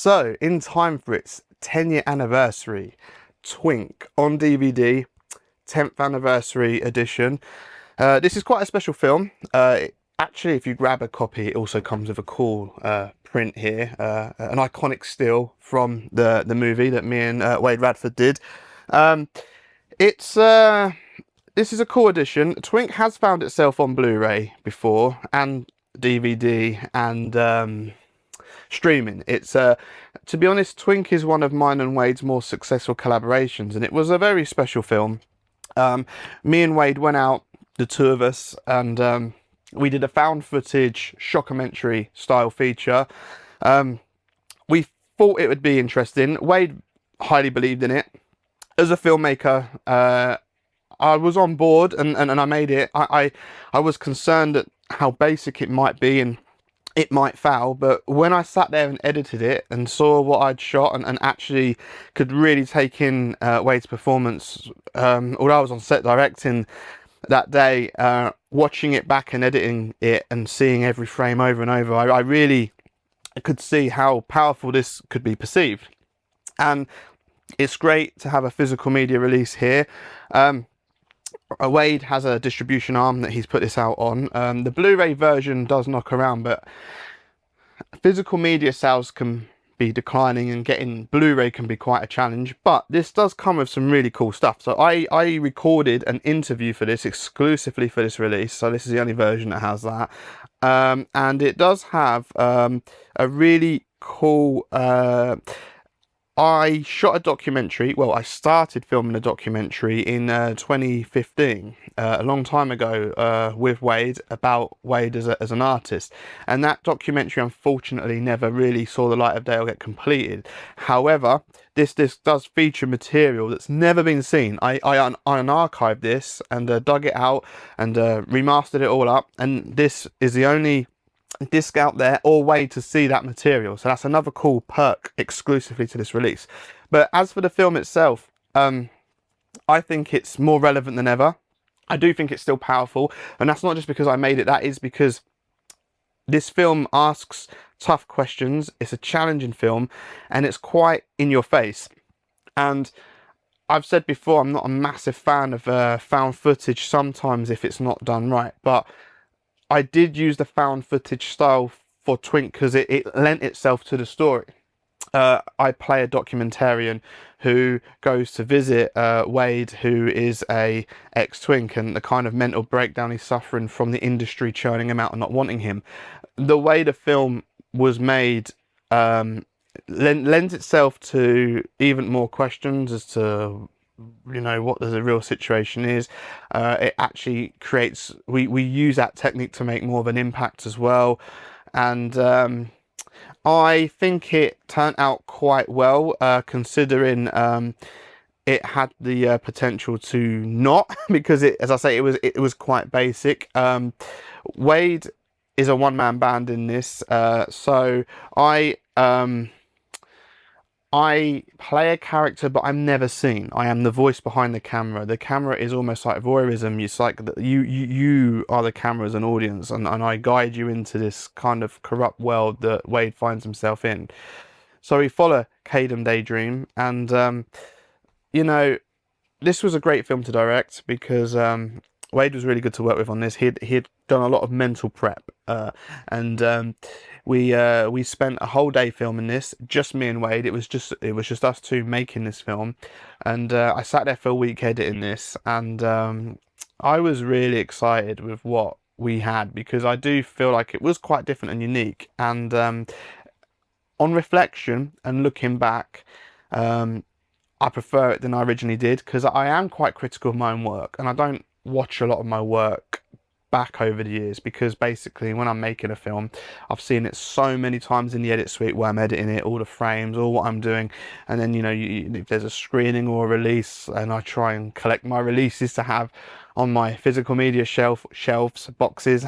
So, in time for its 10-year anniversary, Twink on DVD, 10th anniversary edition. This is quite a special film. Actually, if you grab a copy, it also comes with a cool print here, an iconic still from the movie that me and Wade Radford did. It's this is a cool edition. Twink has found itself on Blu-ray before, and DVD, and streaming. It's to be honest, Twink is one of mine and Wade's more successful collaborations, and it was a very special film. Me and Wade went out, the two of us, and we did a found footage shockumentary style feature. We thought it would be interesting. Wade highly believed in it. As a filmmaker, I was on board, and I made it. I was concerned at how basic it might be and it might foul, but when I sat there and edited it and saw what I'd shot, and actually could really take in Wade's performance, although I was on set directing that day, watching it back and editing it and seeing every frame over and over, I really could see how powerful this could be perceived. And it's great to have a physical media release here. Wade has a distribution arm that he's put this out on. The Blu-ray version does knock around, but physical media sales can be declining, and getting Blu-ray can be quite a challenge. But this does come with some really cool stuff. So I recorded an interview for this exclusively for this release. So this is the only version that has that. And it does have a really cool... I shot a documentary. Well, I started filming a documentary in 2015, a long time ago, with Wade, about Wade as an artist. And that documentary, unfortunately, never really saw the light of day or get completed. However, this does feature material that's never been seen. I unarchived this and dug it out and remastered it all up. And this is the only disc out there or way to see that material, so that's another cool perk exclusively to this release. But as for the film itself, I think it's more relevant than ever. I do think it's still powerful, and that's not just because I made it, that is because this film asks tough questions. It's a challenging film, and it's quite in your face. And I've said before, I'm not a massive fan of found footage sometimes if it's not done right, but I did use the found footage style for Twink because it lent itself to the story. I play a documentarian who goes to visit Wade, who is a ex-Twink, and the kind of mental breakdown he's suffering from the industry churning him out and not wanting him. The way the film was made lends itself to even more questions as to, you know, what the real situation is. It actually creates, we use that technique to make more of an impact as well, and I think it turned out quite well, considering it had the potential to not, because it, as I say, it was quite basic. Wade is a one-man band in this, so I play a character, but I'm never seen. I am the voice behind the camera. The camera is almost like voyeurism. It's like you are the camera as an audience, and I guide you into this kind of corrupt world that Wade finds himself in. So we follow Cadem Daydream, and you know, this was a great film to direct because Wade was really good to work with on this. He'd done a lot of mental prep, and we spent a whole day filming this, just me and Wade. It was just us two making this film, and I sat there for a week editing this, and I was really excited with what we had, because I do feel like it was quite different and unique. And on reflection and looking back, I prefer it than I originally did, because I am quite critical of my own work, and I don't watch a lot of my work back over the years, because basically when I'm making a film, I've seen it so many times in the edit suite where I'm editing it, all the frames, all what I'm doing, and then, you know, if there's a screening or a release, and I try and collect my releases to have on my physical media shelves, boxes,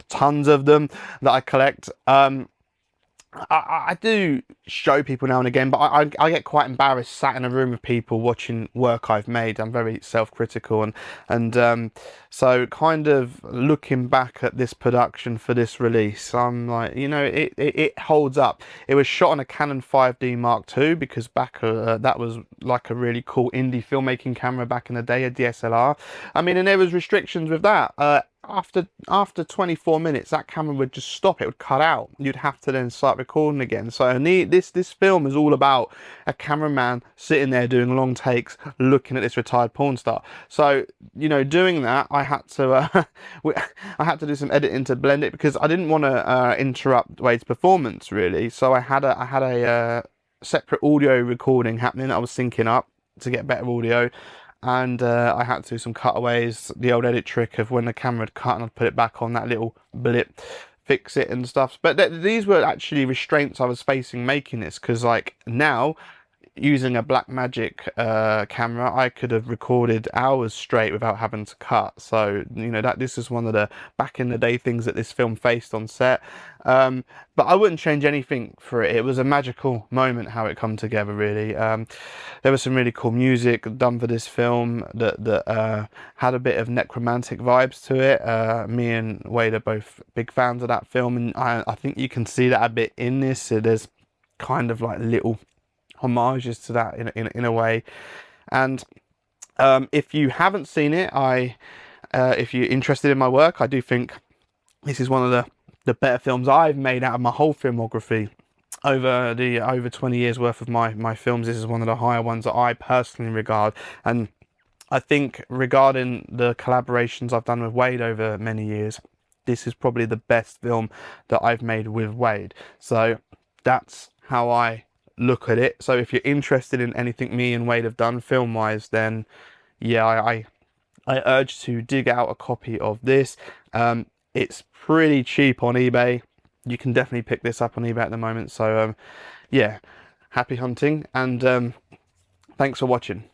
tons of them that I collect. I do show people now and again, but I get quite embarrassed sat in a room of people watching work I've made. I'm very self-critical, and so kind of looking back at this production for this release, I'm like, you know, it holds up. It was shot on a Canon 5D Mark II, because back that was like a really cool indie filmmaking camera back in the day, a DSLR. I mean, and there was restrictions with that. After 24 minutes, that camera would just stop. It would cut out. You'd have to then start recording again. So this film is all about a cameraman sitting there doing long takes, looking at this retired porn star. So, you know, doing that, I had to I had to do some editing to blend it, because I didn't want to interrupt Wade's performance really. So I had a separate audio recording happening. I was syncing up to get better audio, and I had to do some cutaways, the old edit trick of when the camera had cut and I'd put it back on, that little blip, fix it and stuff. But these were actually restraints I was facing making this, because like now, using a Blackmagic camera, I could have recorded hours straight without having to cut. So, you know, this is one of the back in the day things that this film faced on set. But I wouldn't change anything for it. It was a magical moment how it come together, really. There was some really cool music done for this film that had a bit of necromantic vibes to it. Me and Wade are both big fans of that film, and I think you can see that a bit in this. So there's kind of like little homages to that in a way. And if you haven't seen it, if you're interested in my work, I do think this is one of the better films I've made out of my whole filmography. Over 20 years worth of my films, this is one of the higher ones that I personally regard. And I think regarding the collaborations I've done with Wade over many years, this is probably the best film that I've made with Wade. So that's how I look at it. So if you're interested in anything me and Wade have done film wise, then yeah, I urge to dig out a copy of this. It's pretty cheap on eBay. You can definitely pick this up on eBay at the moment. So yeah, happy hunting, and thanks for watching.